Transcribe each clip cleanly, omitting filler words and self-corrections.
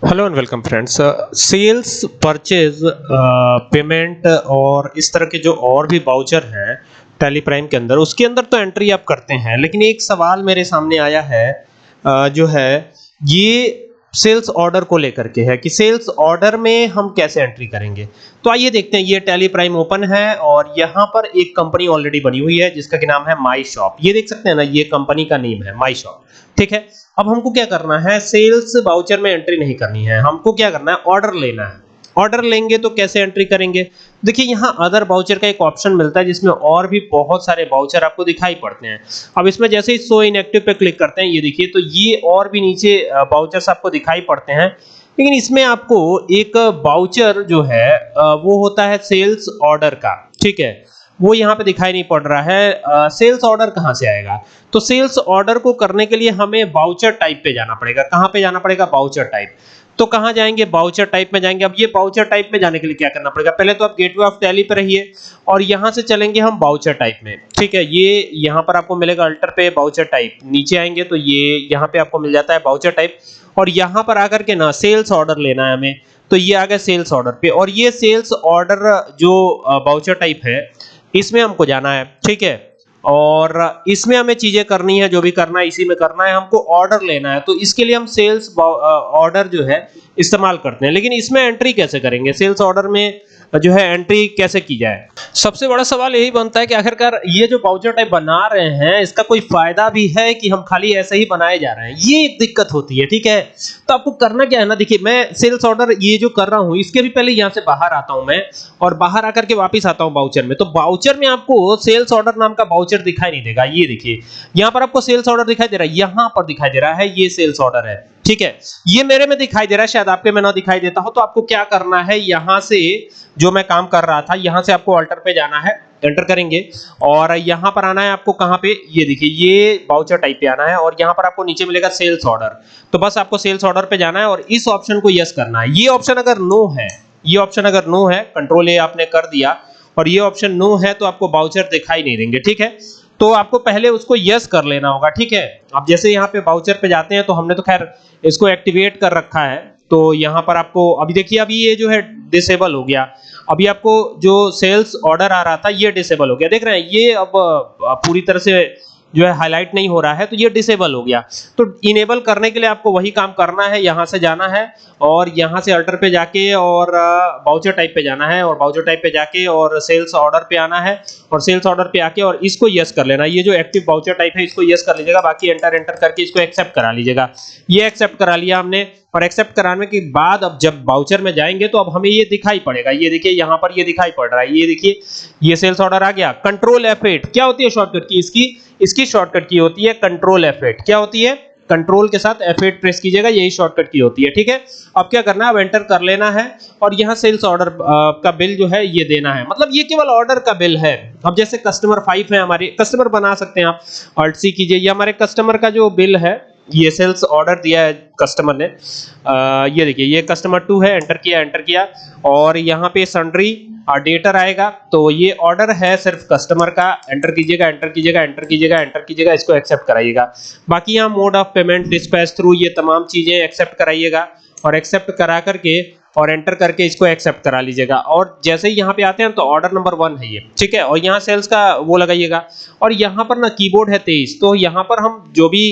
Hello and welcome friends. Sales purchase payment और इस तरह के जो और भी वाउचर हैं टैली प्राइम के अंदर, उसके अंदर तो एंट्री आप करते हैं, लेकिन एक सवाल मेरे सामने आया है जो है ये सेल्स ऑर्डर को लेकर के है कि सेल्स ऑर्डर में हम कैसे एंट्री करेंगे। तो आइए देखते हैं। ये टैली प्राइम ओपन है और यहाँ पर एक कंपनी ऑलरेडी बनी हुई है जिसका कि नाम है माई शॉप। ये देख सकते हैं ना, ये कंपनी का नेम है माई शॉप। ठीक है, अब हमको क्या करना है, सेल्स वाउचर में एंट्री नहीं करनी है, हमको क्या करना है, ऑर्डर लेना है। ऑर्डर लेंगे तो कैसे एंट्री करेंगे? देखिए यहाँ अदर वाउचर का एक ऑप्शन मिलता है जिसमें और भी बहुत सारे वाउचर आपको दिखाई पड़ते हैं। अब इसमें जैसे ही शो इनएक्टिव पे क्लिक करते हैं, ये देखिए तो ये और भी नीचे वाउचर्स आपको दिखाई पड़ते हैं, लेकिन इसमें आपको एक वाउचर जो है वो होता है सेल्स ऑर्डर का। ठीक है, वो यहाँ पे दिखाई नहीं पड़ रहा है। सेल्स ऑर्डर कहाँ से आएगा? तो सेल्स ऑर्डर को करने के लिए हमें वाउचर टाइप पे जाना पड़ेगा। कहाँ पे जाना पड़ेगा? Voucher type. तो कहाँ जाएंगे? वाउचर टाइप में जाएंगे। अब ये वाउचर टाइप में जाने के लिए क्या करना पड़ेगा? पहले तो आप गेटवे ऑफ टैली पे रहिए और यहाँ से चलेंगे हम वाउचर टाइप में। ठीक है, ये यहाँ पर आपको मिलेगा अल्टर पे वाउचर टाइप। नीचे आएंगे तो ये यहाँ पे आपको मिल जाता है वाउचर टाइप, और यहाँ पर आकर के ना सेल्स ऑर्डर लेना है हमें। तो ये आ गया सेल्स ऑर्डर पे, और ये सेल्स ऑर्डर जो वाउचर टाइप है इसमें हमको जाना है। ठीक है, और इसमें हमें चीजें करनी है, जो भी करना है इसी में करना है। हमको ऑर्डर लेना है तो इसके लिए हम सेल्स ऑर्डर जो है इस्तेमाल करते हैं। लेकिन इसमें एंट्री कैसे करेंगे? सेल्स ऑर्डर में जो है एंट्री कैसे की जाए? सबसे बड़ा सवाल यही बनता है कि आखिरकार ये जो वाउचर टाइप बना रहे हैं इसका कोई फायदा भी है कि हम खाली ऐसे ही बनाए जा रहे हैं? ये एक दिक्कत होती है। ठीक है, तो आपको करना क्या है ना, देखिए मैं सेल्स ऑर्डर ये जो कर रहा हूं इसके भी पहले यहां से बाहर आता हूं मैं, और बाहर आकर के वापस आता हूं वाउचर में। तो वाउचर में आपको सेल्स ऑर्डर नाम का वाउचर दिखाई नहीं देगा। ये देखिए यहां पर आपको सेल्स ऑर्डर दिखाई दे रहा है, यहां पर दिखाई दे रहा है ये सेल्स ऑर्डर है। ठीक है, ये मेरे में दिखाई दे रहा है, शायद आपके में ना दिखाई देता हो। तो आपको क्या करना है, यहां से जो मैं काम कर रहा था यहां से आपको अल्टर पे जाना है, एंटर करेंगे और यहां पर आना है आपको। कहां पे? ये देखिए ये वाउचर टाइप पे आना है और यहां पर आपको नीचे मिलेगा सेल्स ऑर्डर। तो बस आपको सेल्स ऑर्डर पे जाना है और इस ऑप्शन को यस करना है। ये ऑप्शन अगर नो है, ये ऑप्शन अगर नो है, कंट्रोल ए आपने कर दिया और ये ऑप्शन नो है तो आपको वाउचर दिखाई नहीं देंगे। ठीक है, तो आपको पहले उसको यस कर लेना होगा। ठीक है, अब जैसे यहाँ पे वाउचर पे जाते हैं तो हमने तो खैर इसको एक्टिवेट कर रखा है। तो यहाँ पर आपको अभी देखिए, अभी ये जो है डिसेबल हो गया। अभी आपको जो सेल्स ऑर्डर आ रहा था ये डिसेबल हो गया, देख रहे हैं? ये अब पूरी तरह से जो है हाईलाइट नहीं हो रहा है, तो ये डिसेबल हो गया। तो इनेबल करने के लिए आपको वही काम करना है, यहाँ से जाना है और यहाँ से अल्टर पे जाके और वाउचर टाइप पे जाना है और वाउचर टाइप पे जाके और सेल्स ऑर्डर पे आना है और सेल्स ऑर्डर पे आके और इसको यस कर लेना। ये जो एक्टिव वाउचर टाइप है इसको यस कर लीजिएगा, बाकी एंटर एंटर करके इसको एक्सेप्ट करा लीजिएगा। ये एक्सेप्ट करा लिया हमने, और एक्सेप्ट कराने के बाद अब जब वाउचर में जाएंगे तो अब हमें ये दिखाई पड़ेगा। ये देखिए यहाँ पर ये दिखाई पड़ रहा है, ये देखिए ये सेल्स ऑर्डर आ गया। कंट्रोल F8 क्या होती है शॉर्टकट की? इसकी शॉर्टकट की होती है कंट्रोल F8। क्या होती है? कंट्रोल के साथ F8 प्रेस कीजिएगा, यही शॉर्टकट की होती है। ठीक है, अब क्या करना है, अब एंटर कर लेना है और यहाँ सेल्स ऑर्डर का बिल जो है ये देना है। मतलब ये केवल ऑर्डर का बिल है। अब जैसे कस्टमर 5 है हमारे, कस्टमर बना सकते हैं आप, Alt C कीजिए। ये हमारे कस्टमर का जो बिल है, ये सेल्स ऑर्डर दिया है कस्टमर ने। ये देखिए ये कस्टमर 2 है, एंटर किया एंटर किया और यहाँ पे सन्ड्री डेटर आएगा। तो ये ऑर्डर है सिर्फ कस्टमर का, एंटर कीजिएगा एंटर कीजिएगा एंटर कीजिएगा एंटर कीजिएगा, इसको एक्सेप्ट कराइएगा। बाकी यहाँ mode of payment, dispatch through, ये तमाम चीजें एक्सेप्ट कराइएगा और एक्सेप्ट करा करके और एंटर करके इसको एक्सेप्ट करा लीजिएगा। और जैसे ही यहाँ पे आते हैं तो ऑर्डर नंबर 1 है ये। ठीक है, और यहाँ सेल्स का वो लगाइएगा और यहाँ पर ना कीबोर्ड है 23। तो यहाँ पर हम जो भी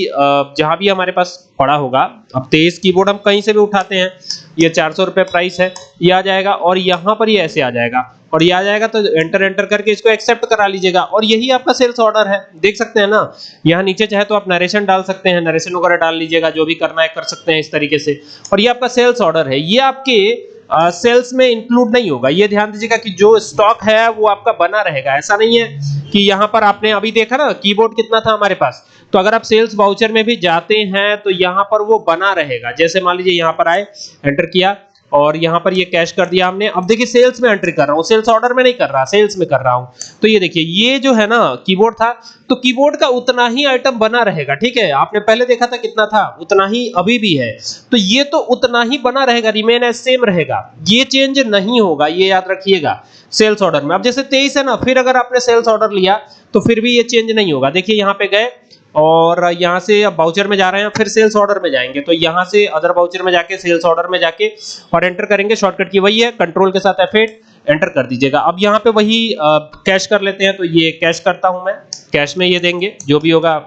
जहाँ भी हमारे पास पड़ा होगा, अब 23 कीबोर्ड हम कहीं से भी उठाते हैं, ये 400 रुपये प्राइस है, ये आ जाएगा और यहाँ पर ये ऐसे आ जाएगा और ये आ जाएगा। तो एंटर एंटर करके इसको एक्सेप्ट करा लीजिएगा और यही आपका सेल्स ऑर्डर है। देख सकते हैं ना, यहाँ नीचे चाहे तो आप नरेशन डाल सकते हैं, नरेशन वगैरह डाल लीजिएगा, जो भी करना है कर सकते हैं इस तरीके से। और ये आपका सेल्स ऑर्डर है, ये आपके सेल्स में इंक्लूड नहीं होगा। ये ध्यान दीजिएगा कि जो स्टॉक है वो आपका बना रहेगा। ऐसा नहीं है कि यहाँ पर आपने अभी देखा ना कीबोर्ड कितना था हमारे पास, तो अगर आप सेल्स वाउचर में भी जाते हैं तो यहाँ पर वो बना रहेगा। जैसे मान लीजिए यहाँ पर आए, एंटर किया और यहाँ पर ये कैश कर दिया हमने। अब देखिए सेल्स में एंट्री कर रहा हूँ, सेल्स ऑर्डर में नहीं कर रहा, सेल्स में कर रहा हूँ। तो ये देखिए ये जो है ना कीबोर्ड था, तो कीबोर्ड का उतना ही आइटम बना रहेगा। ठीक है, आपने पहले देखा था कितना था, उतना ही अभी भी है। तो ये तो उतना ही बना रहेगा, रिमेन एज सेम रहेगा, ये चेंज नहीं होगा, ये याद रखिएगा सेल्स ऑर्डर में। अब जैसे 23 है ना, फिर अगर आपने सेल्स ऑर्डर लिया तो फिर भी ये चेंज नहीं होगा। देखिए यहाँ पे गए और यहाँ से अब बाउचर में जा रहे हैं, फिर सेल्स ऑर्डर में जाएंगे, तो यहाँ से अदर बाउचर में जाके सेल्स ऑर्डर में जाके और एंटर करेंगे। शॉर्टकट की वही है, कंट्रोल के साथ F8 एंटर कर दीजिएगा। अब यहाँ पे वही कैश कर लेते हैं, तो ये कैश करता हूं मैं, कैश में ये देंगे जो भी होगा,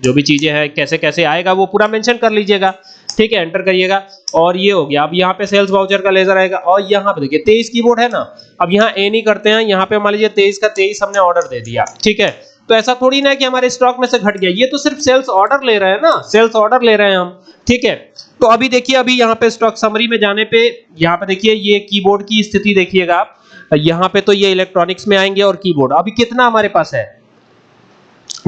जो भी चीजें हैं कैसे कैसे आएगा वो पूरा मेंशन कर लीजिएगा, ठीक है, एंटर करिएगा। और ये हो गया। अब यहाँ पे सेल्स वाउचर का लेजर आएगा और यहाँ पे देखिए 23 कीबोर्ड है ना, अब यहाँ ए नहीं करते हैं, यहाँ पे मान लीजिए 23 का 23 हमने ऑर्डर दे दिया, ठीक है। तो ऐसा थोड़ी ना है कि हमारे स्टॉक में से घट गया, ये तो सिर्फ सेल्स ऑर्डर ले रहे हैं ना, सेल्स ऑर्डर ले रहे हैं हम, ठीक है। तो अभी देखिए, अभी यहाँ पे स्टॉक समरी में जाने पे यहाँ पे देखिए ये कीबोर्ड की स्थिति देखिएगा आप, यहाँ पे तो ये इलेक्ट्रॉनिक्स में आएंगे और कीबोर्ड अभी कितना हमारे पास है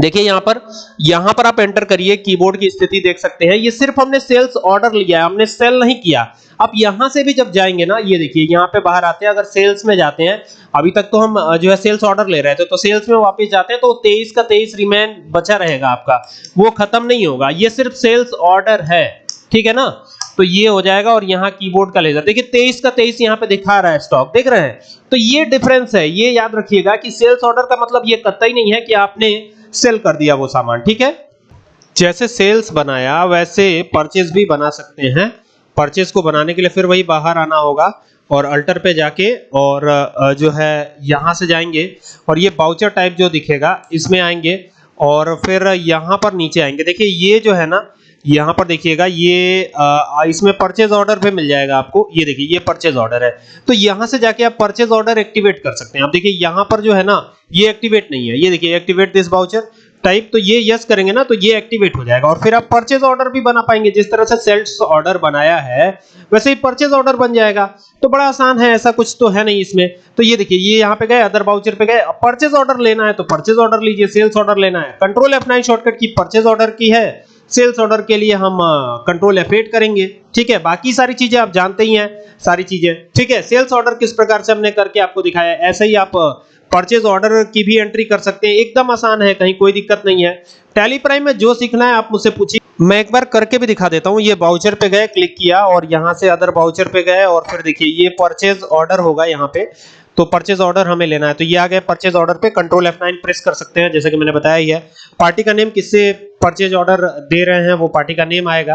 देखिए यहाँ पर आप एंटर करिए, कीबोर्ड की स्थिति देख सकते हैं। ये सिर्फ हमने सेल्स ऑर्डर लिया है, हमने सेल नहीं किया। अब यहां से भी जब जाएंगे ना, ये देखिए यहाँ पे बाहर आते हैं, अगर सेल्स में जाते हैं, अभी तक तो हम जो है सेल्स ऑर्डर ले रहे थे, तो सेल्स में वापस जाते हैं तो 23 का 23 रिमेन बचा रहेगा आपका, वो खत्म नहीं होगा, ये सिर्फ सेल्स ऑर्डर है, ठीक है ना। तो ये हो जाएगा और यहाँ कीबोर्ड का लेजर देखिए 23 का 23 यहाँ पे दिखा रहा है, स्टॉक देख रहे हैं। तो ये डिफरेंस है, ये याद रखिएगा कि सेल्स ऑर्डर का मतलब ये कतई नहीं है कि आपने सेल कर दिया वो सामान, ठीक है। जैसे सेल्स बनाया वैसे परचेज भी बना सकते हैं। परचेज को बनाने के लिए फिर वही बाहर आना होगा और अल्टर पे जाके और जो है यहाँ से जाएंगे और ये बाउचर टाइप जो दिखेगा इसमें आएंगे और फिर यहाँ पर नीचे आएंगे। देखिए ये जो है ना, यहाँ पर देखिएगा ये इसमें परचेज ऑर्डर पे मिल जाएगा आपको, ये देखिए ये परचेज ऑर्डर है, तो यहाँ से जाके आप परचेज ऑर्डर एक्टिवेट कर सकते हैं। आप देखिए यहाँ पर जो है ना ये एक्टिवेट नहीं है, ये देखिए एक्टिवेट दिस बाउचर टाइप, तो ये यस करेंगे ना तो ये एक्टिवेट हो जाएगा और फिर आप परचेज ऑर्डर भी बना पाएंगे। जिस तरह से सेल्स ऑर्डर बनाया है वैसे ही परचेज ऑर्डर बन जाएगा, तो बड़ा आसान है, ऐसा कुछ तो है नहीं इसमें। तो ये देखिए ये यहाँ पे गए, अदर बाउचर पे गए, परचेज ऑर्डर लेना है तो परचेज ऑर्डर लीजिए, सेल्स ऑर्डर लेना है कंट्रोल F9 शॉर्टकट की परचेज ऑर्डर की है, सेल्स ऑर्डर के लिए हम कंट्रोल F8 करेंगे, ठीक है। बाकी सारी चीजें आप जानते ही हैं, सारी चीजें, ठीक है। सेल्स ऑर्डर किस प्रकार से हमने करके आपको दिखाया, ऐसे ही आप परचेज ऑर्डर की भी एंट्री कर सकते हैं, एकदम आसान है, कहीं कोई दिक्कत नहीं है। टैली प्राइम में जो सीखना है आप मुझसे पूछिए, मैं एक बार करके भी दिखा देता हूं। ये बाउचर पे गए, क्लिक किया और यहां से अदर बाउचर पे गए और फिर देखिए ये परचेज ऑर्डर होगा यहाँ पे, तो परचेज ऑर्डर हमें लेना है, तो ये आ गए परचेज ऑर्डर पे, कंट्रोल F9 प्रेस कर सकते हैं, जैसे कि मैंने बताया ही है। पार्टी का नेम, किससे परचेज ऑर्डर दे रहे हैं वो पार्टी का नेम आएगा,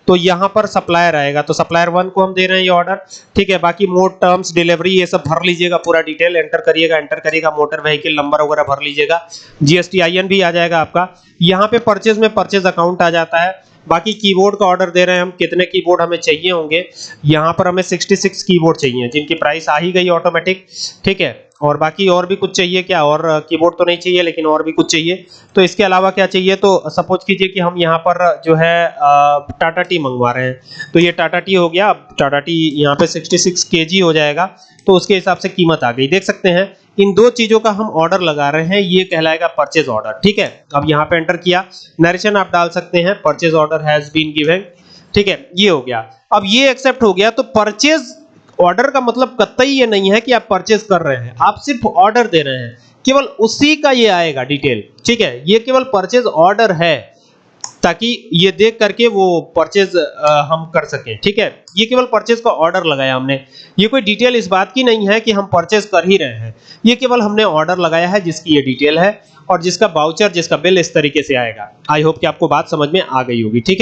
तो यहाँ पर सप्लायर आएगा, तो सप्लायर 1 को हम दे रहे हैं ये ऑर्डर, ठीक है। बाकी मोड, टर्म्स, डिलीवरी ये सब भर लीजिएगा, पूरा डिटेल एंटर करिएगा, मोटर व्हीकल नंबर वगैरह भर लीजिएगा, GSTIN भी आ जाएगा आपका। यहाँ पे परचेज में परचेज अकाउंट आ जाता है। बाकी कीबोर्ड का ऑर्डर दे रहे हैं हम, कितने कीबोर्ड हमें चाहिए होंगे, यहाँ पर हमें 66 कीबोर्ड चाहिए, जिनकी प्राइस आ ही गई ऑटोमेटिक, ठीक है। और बाकी और भी कुछ चाहिए क्या, और कीबोर्ड तो नहीं चाहिए लेकिन और भी कुछ चाहिए, तो इसके अलावा क्या चाहिए, तो सपोज कीजिए कि हम यहाँ पर जो है टाटा टी मंगवा रहे हैं, तो ये टाटा टी हो गया। अब टाटा टी यहाँ पे 66 kg हो जाएगा, तो उसके हिसाब से कीमत आ गई, देख सकते हैं। इन दो चीजों का हम ऑर्डर लगा रहे हैं, ये कहलाएगा परचेज ऑर्डर, ठीक है। अब यहाँ पे एंटर किया, नरेशन आप डाल सकते हैं, purchase order has been given, ठीक है, ये हो गया। अब ये एक्सेप्ट हो गया, तो परचेज ऑर्डर का मतलब कतई ये नहीं है कि आप परचेज कर रहे हैं, आप सिर्फ ऑर्डर दे रहे हैं, केवल उसी का ये आएगा डिटेल, ठीक है। ये केवल परचेज ऑर्डर है, ताकि ये देख करके वो परचेज हम कर सकें, ठीक है। ये केवल परचेज का ऑर्डर लगाया हमने, ये कोई डिटेल इस बात की नहीं है कि हम परचेज कर ही रहे हैं, ये केवल हमने ऑर्डर लगाया है जिसकी ये डिटेल है और जिसका बाउचर, जिसका बिल इस तरीके से आएगा। आई होप कि आपको बात समझ में आ गई होगी, ठीक है।